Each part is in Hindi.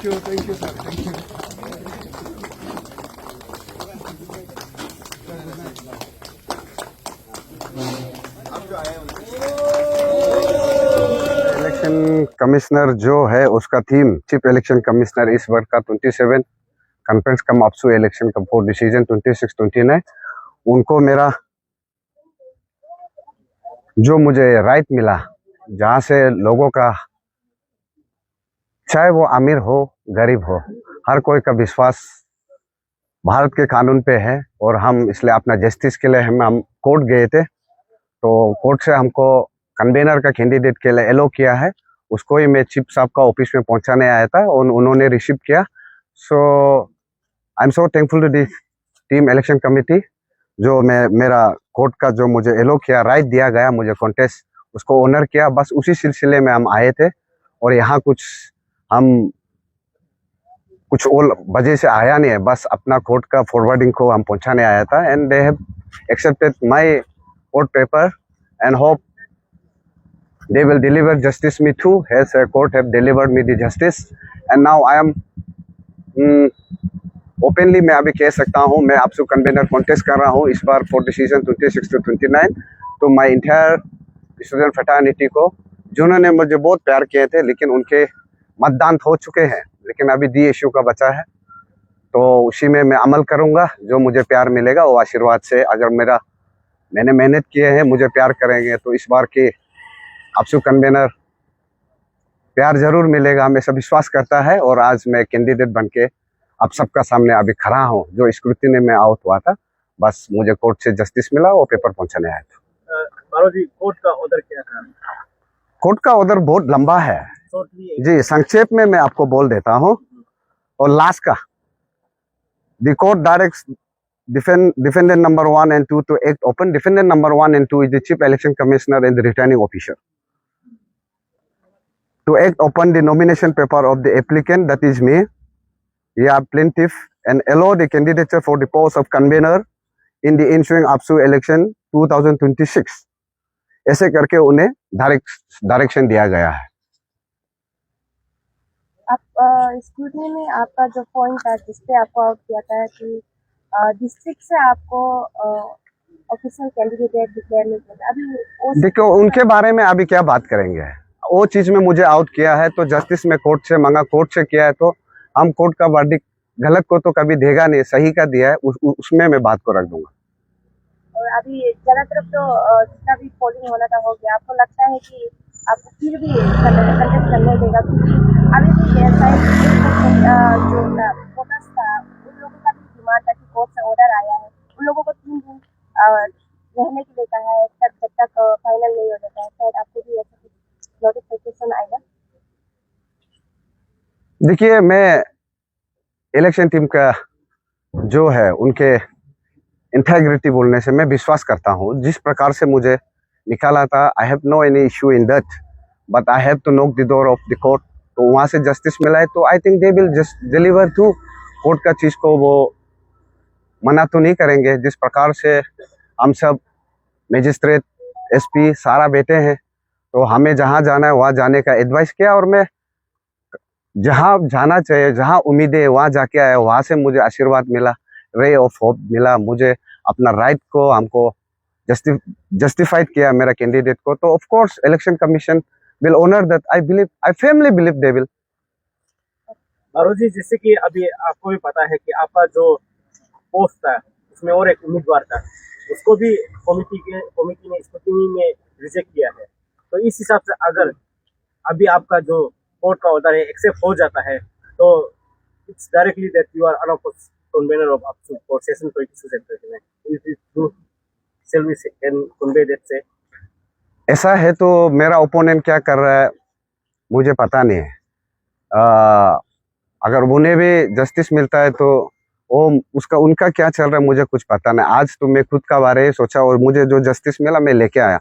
Thank you sir, thank you. Election commissioner जो है उसका थीम चीफ इलेक्शन कमिश्नर इस वर्ष का 27 conference cum APSU election cum for decision 26-29। उनको मेरा जो मुझे राइट मिला, जहाँ से लोगों का, चाहे वो अमीर हो गरीब हो, हर कोई का विश्वास भारत के कानून पे है। और हम इसलिए अपना जस्टिस के लिए हम कोर्ट गए थे, तो कोर्ट से हमको कन्वेनर का कैंडिडेट के लिए एलो किया है। उसको ही मैं चीफ साहब का ऑफिस में पहुंचाने आया था और उन्होंने रिसीव किया। So I am so thankful to the team election committee, जो मेरा कोर्ट का जो मुझे एलो किया, राइट दिया गया मुझे कॉन्टेस्ट, उसको ऑनर किया। बस उसी सिलसिले में हम आए थे। और यहाँ कुछ और वजह से आया नहीं है, बस अपना कोर्ट का फॉरवर्डिंग को हम पहुंचाने आया था। And they have accepted my court paper and hope they will deliver justice me too, as a court have delivered me the justice. And now I am openly मैं अभी कह सकता हूँ, मैं आपसे कन्वेनर कॉन्टेस्ट कर रहा हूँ इस बार फॉर डिसीजन 26-29। तो माय इंटायर स्टूडेंट फ्रेटर्निटी को, जिन्होंने मुझे बहुत प्यार किए थे, लेकिन उनके मतदान हो चुके हैं, लेकिन अभी दी इश्यू का बचा है, तो उसी में मैं अमल करूँगा। जो मुझे प्यार मिलेगा वो आशीर्वाद से, अगर मैंने मेहनत किए हैं, मुझे प्यार करेंगे, तो इस बार के आपसे कन्वेनर प्यार जरूर मिलेगा, हमें सब विश्वास करता है। और आज मैं कैंडिडेट बनके आप सबका सामने अभी खड़ा हूँ। जो स्क्रूटिनी में आउट हुआ था, बस मुझे कोर्ट से जस्टिस मिला, वो पेपर पहुंचाने आया था। मारो जी, कोर्ट का ऑर्डर क्या था? कोर्ट का ऑर्डर बहुत लंबा है जी, संक्षेप में मैं आपको बोल देता हूँ। और लास्ट का, the court directs defendant number 1 and 2 to act open. Defendant number 1 and 2 is the chief election commissioner and the returning officer. To act upon the nomination paper of the applicant, that is me, yeah, plaintiff, and allow the candidature for the post of convener in the ensuing APSU election 2026. ऐसे करके उन्हें डायरेक्शन दिया गया है। आप स्क्रूटनी में आपका जो पॉइंट था जिसपे आपको आउट किया था कि डिस्ट्रिक्ट से आपको ऑफिशियल कैंडिडेट डिक्लेयर नहीं किया, अभी देखो उनके बारे में अभी क्या बात करेंगे। वो चीज में मुझे आउट किया है तो जस्टिस में कोर्ट से मांगा, कोर्ट से किया है, तो हम कोर्ट का वर्डिक्ट गलत को तो कभी देगा नहीं, सही का दिया है, उसमें मैं बात को रख दूंगा। और अभी ज्यादातर तो जितना भी पोलिंग होना था हो गया, आपको लगता है कि आपको फिर भी कंटेस्ट करने देगा? अभी भी जो वोटर्स था उन लोगों का भी डिमांड था कि कोर्ट से ऑर्डर आया है, उन लोगों को 3 दिन रहने के लिए कहा है जब तक फाइनल नहीं हो जाता है। शायद आपको भी ऐसा कुछ नोटिफिकेशन आएगा? देखिए, मैं इलेक्शन टीम का जो है उनके इंटेग्रिटी बोलने से मैं विश्वास करता हूँ। जिस प्रकार से मुझे निकाला था, I have no any issue in that, but I have to knock the door of the court. तो वहाँ से जस्टिस मिला है, तो I think they will just deliver to court का चीज़ को, वो मना तो नहीं करेंगे। जिस प्रकार से हम सब मजिस्ट्रेट, एसपी सारा बैठे हैं, तो हमें जहाँ जाना है वहाँ जाने का एडवाइस किया, और मैं जहाँ जाना चाहिए, जहाँ उम्मीदें है वहाँ जाके आया। वहाँ से मुझे आशीर्वाद मिला, रे ऑफ होप मिला, मुझे अपना राइट को हमको जस्टिफाइड किया मेरा कैंडिडेट को। तो of course election commission will honour that, I firmly believe they will. मारो जी, जैसे कि अभी आपको भी पता है कि आपका जो पोस्ट था उसमें और एक उम्मीदवार था, उसको भी कमिटी ने स्क्रूटिनी में रिजेक्ट किया है। तो इस हिसाब से अगर अभी आपका जो कोर्ट का ऑर्डर है एक्सेप्ट हो जाता है, तो it's directly that you are in office convenor of APSU for session 26-29। Is this true? Shall we can convey that say? ऐसा है तो मेरा ओपोनेंट क्या कर रहा है मुझे पता नहीं है। अगर उन्हें भी जस्टिस मिलता है तो वो उनका क्या चल रहा है मुझे कुछ पता नहीं। आज तो मैं खुद का बारे में सोचा और मुझे जो जस्टिस मिला मैं लेके आया।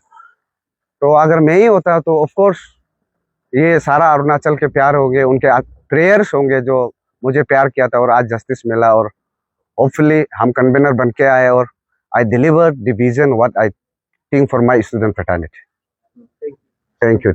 तो अगर मैं ही होता तो ऑफ कोर्स ये सारा अरुणाचल के प्यार होंगे, उनके प्रेयर्स होंगे जो मुझे प्यार किया था, और आज जस्टिस मिला, और होपफुली हम कन्वेनर बन के आए, और I deliver the vision what I think for my student fraternity. Thank you.